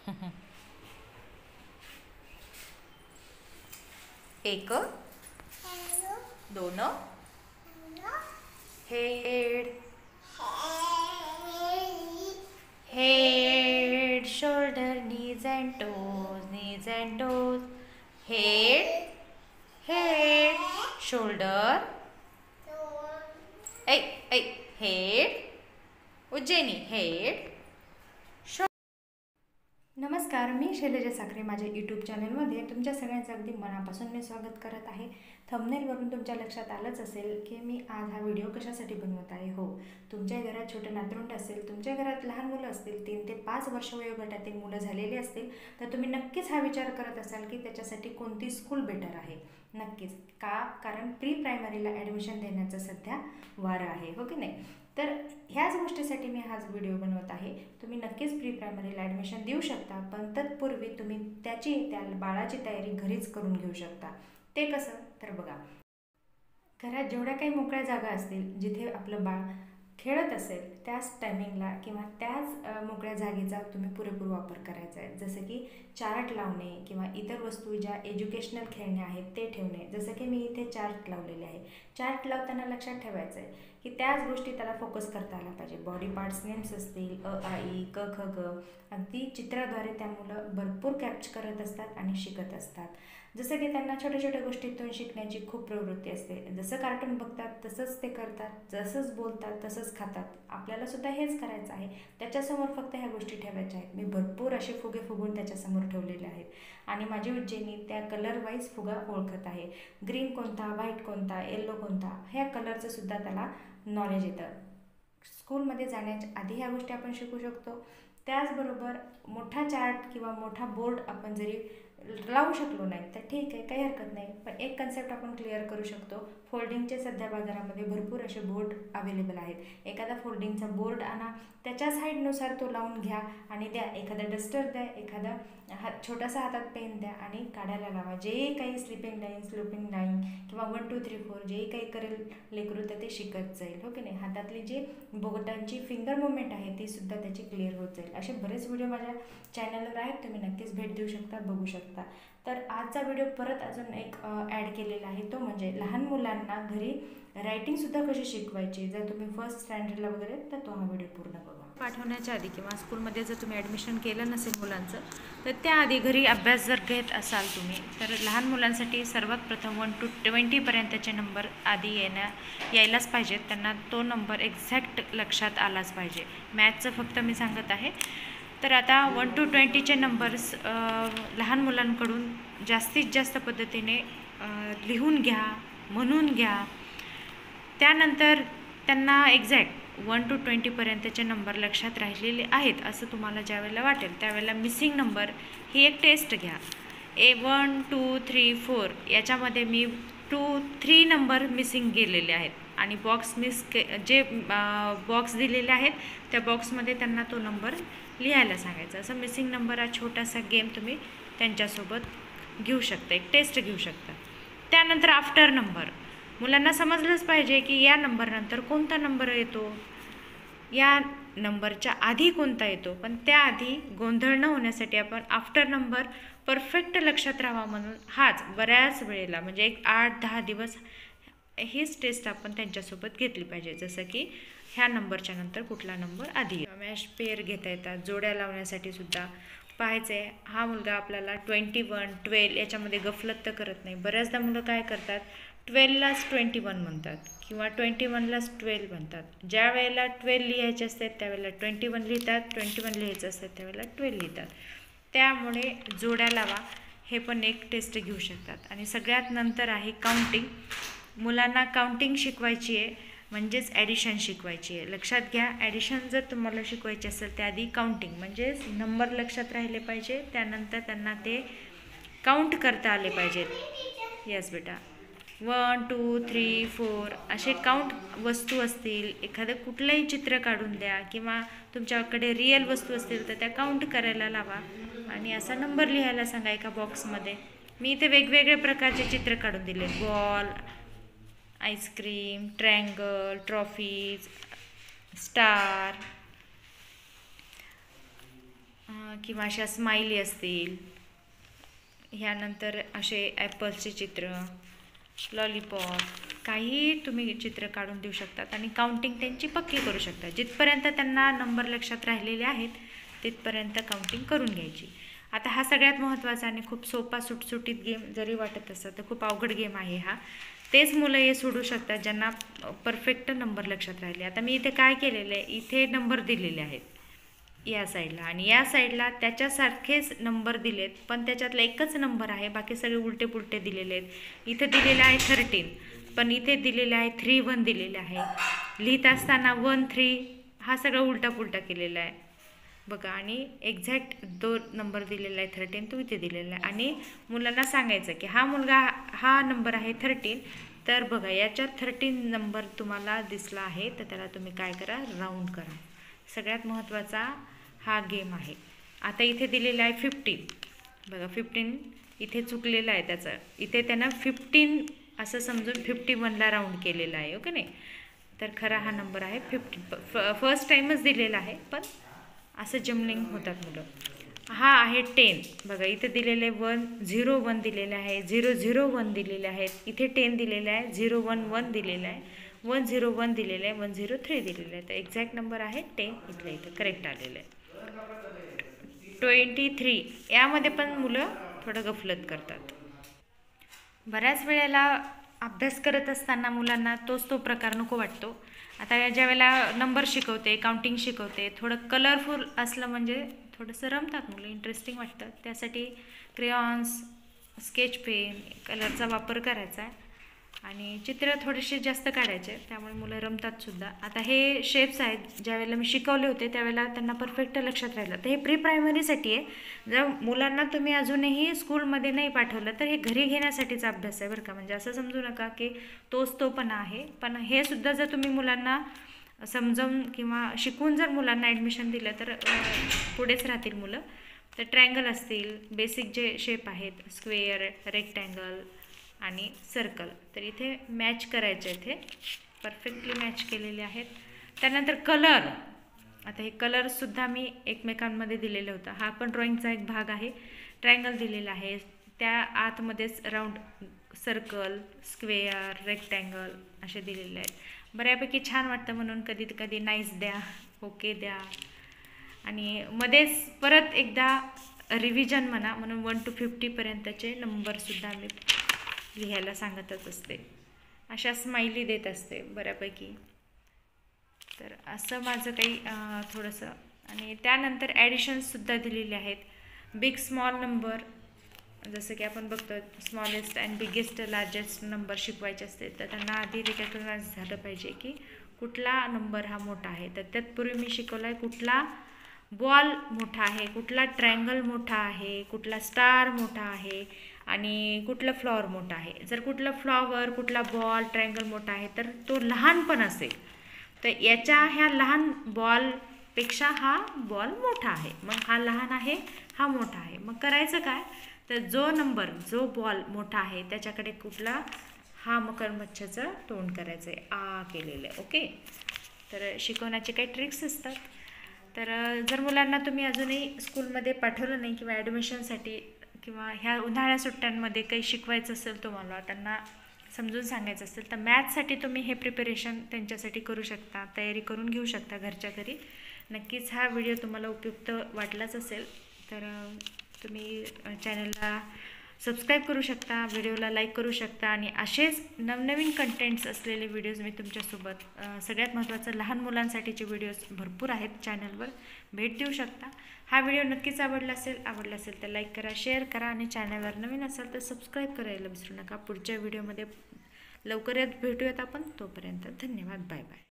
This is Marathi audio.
एक, दोन, head, head, shoulder, knees and toes, head, shoulder, head, Ujjaini, head. नमस्कार, मी शैलजा साखरे. माझ्या यूट्यूब चॅनलमध्ये तुमच्या सगळ्यांचं अगदी मनापासून मी स्वागत करत आहे. थंबनेलवरून तुमच्या लक्षात आलंच असेल की मी आज हा व्हिडिओ कशासाठी बनवत आहे. हो, तुमच्या घरात छोटं नातरुंड असेल, तुमच्या घरात लहान मुलं असतील, 3 ते 5 वर्ष वयोगटातील मुलं झालेली असतील, तर तुम्ही नक्कीच हा विचार करत असाल की त्याच्यासाठी कोणती स्कूल बेटर आहे. नक्कीच कारण प्री प्रायमरीला ॲडमिशन देण्याचं सध्या वारं आहे, हो की नाही. तर ह्याच गोष्टीसाठी मी हाच व्हिडिओ बनवत आहे. तुम्ही नक्कीच प्री प्रायमरीला ॲडमिशन देऊ शकता, पण तत्पूर्वी तुम्ही त्या बाळाची तयारी घरीच करून घेऊ शकता. ते कसं तर बघा, घरात जेवढ्या काही मोकळ्या जागा असतील, जिथे आपलं बाळ खेळत असेल, त्याच टायमिंगला किंवा त्याच मोकळ्या जागेचा तुम्ही पुरेपूर वापर करायचा आहे. जसं की चार्ट लावणे किंवा इतर वस्तू ज्या एज्युकेशनल खेळणे आहेत ते ठेवणे. जसं की मी इथे चार्ट लावलेले आहे. चार्ट लावताना लक्षात ठेवायचं आहे की त्याच गोष्टी त्याला फोकस करता आला पाहिजे. बॉडी पार्ट्स नेम्स असतील, अ आ इ क ख ग, अगदी चित्राद्वारे त्या मुलं भरपूर कॅप्च करत असतात आणि शिकत असतात. जसं की त्यांना छोट्या छोट्या गोष्टीतून शिकण्याची खूप प्रवृत्ती असते. जसं कार्टून बघतात तसंच ते करतात, जसंच बोलतात तसंच खातात. आपल्याला सुद्धा हेच करायचं आहे. त्याच्यासमोर फक्त ह्या गोष्टी ठेवायच्या आहेत. मी भरपूर असे फुगे फुगून त्याच्यासमोर ठेवलेले आहेत आणि माझी उज्जैनी त्या कलर वाईज फुगा ओळखत आहे. ग्रीन कोणता, व्हाईट कोणता, येल्लो कोणता, ह्या कलरचं सुद्धा त्याला नॉलेज येतं. स्कूलमध्ये जाण्याच्या आधी ह्या गोष्टी आपण शिकू शकतो. त्याचबरोबर मोठा चार्ट किंवा मोठा बोर्ड आपण जरी लावू शकलो नाही तर ठीक आहे, काही हरकत नाही, पण एक कन्सेप्ट आपण क्लिअर करू शकतो. फोल्डिंगचे सध्या बाजारामध्ये भरपूर असे बोर्ड अवेलेबल आहेत. एखादा फोल्डिंगचा बोर्ड आणा, त्याच्या साईडनुसार तो लावून घ्या आणि द्या. एखादा डस्टर द्या, एखादा छोटासा हातात पेन द्या आणि काढायला लावा. जे काही स्लिपिंग लाईन, स्लोपिंग लाईन किंवा 1 2 3 4 जे काही करेल लेकरू तर ते शिकत जाईल, हो की नाही. हातातली जी बोटांची फिंगर मुवमेंट आहे ती सुद्धा त्याची क्लिअर होत जाईल. असे बरेच व्हिडिओ माझ्या चॅनलवर आहेत, तुम्ही नक्कीच भेट देऊ शकता, बघू शकता. तर आजचा व्हिडिओ परत अजून एक ॲड केलेला आहे, तो म्हणजे लहान मुलांना घरी रायटिंगसुद्धा कशी शिकवायची. जर तुम्ही फर्स्ट स्टँडर्डला वगैरे तर तो हा व्हिडिओ पूर्ण बघा. पाठवण्याच्या आधी किंवा स्कूलमध्ये जर तुम्ही ॲडमिशन केलं नसेल मुलांचं, तर त्याआधी घरी अभ्यास जर घेत असाल तुम्ही, तर लहान मुलांसाठी सर्वात प्रथम 1 to 20पर्यंतचे नंबर आधी यायलाच पाहिजेत. त्यांना तो नंबर एक्झॅक्ट लक्षात आलाच पाहिजे. मॅथचं फक्त मी सांगत आहे. तर आता 1 to 20चे नंबर्स लहान मुलांकडून जास्तीत जास्त पद्धतीने लिहून घ्या, म्हणून घ्या. त्यानंतर त्यांना एक्झॅक्ट 1 to 20पर्यंतचे नंबर लक्षात राहिलेले आहेत असं तुम्हाला ज्यावेळेला वाटेल त्यावेळेला मिसिंग नंबर ही एक टेस्ट घ्या. 1 2 3 4 याच्यामध्ये मी 2 3 नंबर मिसिंग गेलेले आहेत आणि जे बॉक्स दिलेले आहेत त्या बॉक्समध्ये त्यांना तो नंबर लिहायला सांगायचा. असं मिसिंग नंबर हा छोटासा गेम तुम्ही त्यांच्यासोबत घेऊ शकता, एक टेस्ट घेऊ शकता. त्यानंतर आफ्टर नंबर मुलांना समजलंच पाहिजे की या नंबरनंतर कोणता नंबर येतो, या नंबरच्या आधी कोणता येतो. पण त्याआधी गोंधळ न होण्यासाठी आपण आफ्टर नंबर परफेक्ट लक्षात राहावा म्हणून हाच बऱ्याच वेळेला म्हणजे एक 8-10 दिवस हीच टेस्ट आपण त्यांच्यासोबत घेतली पाहिजे. जसं की ह्या नंबरच्या नंतर कुठला नंबर आधी. मॅश पेअर घेता येतात. जोड्या लावण्यासाठी सुद्धा पाहायचं आहे. हा मुलगा आपल्याला 21 12 याच्यामध्ये गफलत तर करत नाही. बऱ्याचदा मुलं काय करतात, 12लाच 21 म्हणतात किंवा 21लाच 12 म्हणतात. ज्या वेळेला 12 लिहायचे असतात त्यावेळेला 21 लिहितात, 21 लिहायचं असतात त्यावेळेला 12 लिहितात. त्यामुळे जोड्या लावा, हे पण एक टेस्ट घेऊ शकतात. आणि सगळ्यात नंतर आहे काउंटिंग. मुलांना काउंटिंग शिकवायची आहे म्हणजेच ॲडिशन शिकवायची आहे. लक्षात घ्या, ॲडिशन जर तुम्हाला शिकवायची असेल त्याआधी काउंटिंग म्हणजेच नंबर लक्षात राहिले पाहिजे. त्यानंतर त्यांना ते काउंट करता आले पाहिजेत. यस बेटा, 1 2 3 4 असे काउंट वस्तू असतील, एखादं कुठलंही चित्र काढून द्या किंवा तुमच्याकडे रिअल वस्तू असतील तर त्या काउंट करायला लावा आणि असा नंबर लिहायला सांगा एका बॉक्समध्ये. मी इथे वेगवेगळे प्रकारचे चित्र काढून दिले. Ball, ice cream, triangle, trophies, star किंवा अशा स्माइली असतील, ह्यानंतर असे ॲपल्सचे चित्र, लॉलीपॉप, काही तुम्ही चित्र काढून देऊ शकतात आणि काउंटिंग त्यांची पक्की करू शकता. जिथपर्यंत त्यांना नंबर लक्षात राहिलेले आहेत तिथपर्यंत काउंटिंग करून घ्यायची. आता हा सगळ्यात महत्त्वाचा आणि खूप सोपा सुटसुटीत गेम जरी वाटत असतं तर खूप अवघड गेम आहे हा. तेच मुलं हे सोडू शकतात ज्यांना परफेक्ट नंबर लक्षात राहिले. आता मी इथे काय केलेलं आहे, इथे नंबर दिलेले आहेत या साईडला आणि या साईडला त्याच्यासारखेच नंबर दिलेत, पण त्याच्यातला एकच नंबर आहे, बाकी सगळे उलटे पुलटे दिलेले आहेत. इथे दिलेलं आहे 13, पण इथे दिलेलं आहे 3 1 दिलेलं आहे. लिहित असताना 1 3 हा सगळं उलटा पुलटा केलेला आहे बघा. आणि एक्झॅक्ट 2 नंबर दिलेला आहे 13, तो इथे दिलेला आहे. आणि मुलांना सांगायचं की हा मुलगा हा नंबर आहे 13, तर बघा याच्यात 13 नंबर तुम्हाला दिसला आहे, तर त्याला तुम्ही काय करा, राऊंड करा. सगळ्यात महत्त्वाचा हा गेम आहे. आता इथे दिलेला आहे 15 बघा, 15 इथे चुकलेलं आहे त्याचं, इथे त्यानं 15 असं समजून 51ला राऊंड केलेला आहे, ओके नाही. तर खरा हा नंबर आहे 15. फर्स्ट टाईमच दिलेला आहे, पण असं जमलिंग होतात मुलं. हा आहे 10 बघा, इथे दिलेलं आहे 1 0 1 दिलेलं आहे, 0 0 1 दिलेले आहेत, इथे 10 दिलेलं आहे, 0 1 1 दिलेलं आहे, 1 0 1 दिलेलं आहे, 1 0 3 दिलेलं आहे. तर एक्झॅक्ट नंबर आहे 10, इथल्या इथं करेक्ट आलेलं आहे. 23 यामध्ये पण मुलं थोडं गफलत करतात. बऱ्याच वेळेला अभ्यास करत असताना मुलांना तोच तो प्रकार नको वाटतो. आता ज्या वेळेला नंबर शिकवते, काउंटिंग शिकवते, थोडं कलरफुल असलं म्हणजे थोडंसं रमतात मुलं, इंटरेस्टिंग वाटतं. त्यासाठी क्रेयॉन्स, स्केच पेन, कलरचा वापर करायचा आहे आणि चित्र थोडेसे जास्त काढायचे, त्यामुळे मुलं रमतात सुद्धा. आता हे शेप्स आहेत, ज्या वेळेला मी शिकवले होते त्यावेळेला त्यांना परफेक्ट लक्षात राहिलं. तर हे प्री प्रायमरीसाठी आहे. जर मुलांना तुम्ही अजूनही स्कूलमध्ये नाही पाठवलं तर हे घरी घेण्यासाठीचा अभ्यास आहे बरं का. म्हणजे असं समजू नका की तोच तोपणा आहे, पण हे सुद्धा जर तुम्ही मुलांना समजावून किंवा शिकवून जर मुलांना ॲडमिशन दिलं तर पुढेच राहतील मुलं. तर ट्रायंगल असतील, बेसिक जे शेप आहेत, स्क्वेअर, रेक्टँगल आणि सर्कल, तर इथे मॅच करायचे, इथे परफेक्टली मॅच केलेले आहेत. त्यानंतर कलर, आता हे कलरसुद्धा मी एकमेकांमध्ये दिलेलं होतं. हा पण ड्रॉइंगचा एक भाग आहे. ट्रायंगल दिलेला आहे, त्या आतमध्येच राऊंड, सर्कल, स्क्वेअर, रेक्टँगल असे दिलेले आहेत. बऱ्यापैकी छान वाटतं, म्हणून कधी कधी नाईस द्या, ओके द्या आणि मध्येच परत एकदा रिव्हिजन म्हणा, म्हणून 1 to 50 पर्यंतचे नंबरसुद्धा मी लिहायला सांगतच असते. अशा स्माइली देत असते बऱ्यापैकी. तर असं माझं काही थोडंसं. आणि त्यानंतर ॲडिशन्ससुद्धा दिलेले आहेत. बिग स्मॉल नंबर, जसं की आपण बघतो smallest and biggest largest number शिकवायचे असते, तर त्यांना आधी रिकग्नाइज झालं पाहिजे की कुठला नंबर हा मोठा आहे. तर त्यातपूर्वी मी शिकवलं आहे कुठला बॉल मोठा आहे, कुठला ट्रायंगल मोठा आहे, कुठला स्टार मोठा आहे आणि कुठला फ्लॉवर मोठा आहे. जर कुठला फ्लॉवर, कुठला बॉल, ट्रायंगल मोठा आहे तर तो लहान पण असेल, तर याच्या ह्या लहान बॉलपेक्षा हा बॉल मोठा आहे, मग हा लहान आहे, हा मोठा आहे. मग करायचं काय, तर जो बॉल मोठा आहे त्याच्याकडे कुठला हा मकरमच्छाचं तोंड करायचं आहे, आ केलेलं आहे, ओके. तर शिकवण्याचे काही ट्रिक्स असतात. तर जर मुलांना तुम्ही अजूनही स्कूलमध्ये पाठवलं नाही किंवा ॲडमिशनसाठी किंवा ह्या उन्हाळ्या सुट्ट्यांमध्ये काही शिकवायचं असेल तुम्हाला, त्यांना समजून सांगायचं असेल, तर मॅथ्ससाठी तुम्ही हे प्रिपरेशन त्यांच्यासाठी करू शकता, तयारी करून घेऊ शकता घरच्या घरी. नक्कीच हा व्हिडिओ तुम्हाला उपयुक्त वाटलाच असेल, तर तुम्ही चॅनलला सबस्क्राईब करू शकता, व्हिडिओला लाईक करू शकता आणि असेच नवनवीन कंटेंट्स असलेले व्हिडिओज मी तुमच्यासोबत, सगळ्यात महत्त्वाचं लहान मुलांसाठीचे व्हिडिओज भरपूर आहेत चॅनलवर, भेट देऊ शकता. हा व्हिडिओ नक्कीच आवडला असेल तर लाईक करा, शेअर करा आणि चॅनलवर नवीन असाल तर सबस्क्राईब करायला विसरू नका. पुढच्या व्हिडिओमध्ये लवकरच भेटूयात आपण. तोपर्यंत धन्यवाद, बाय बाय.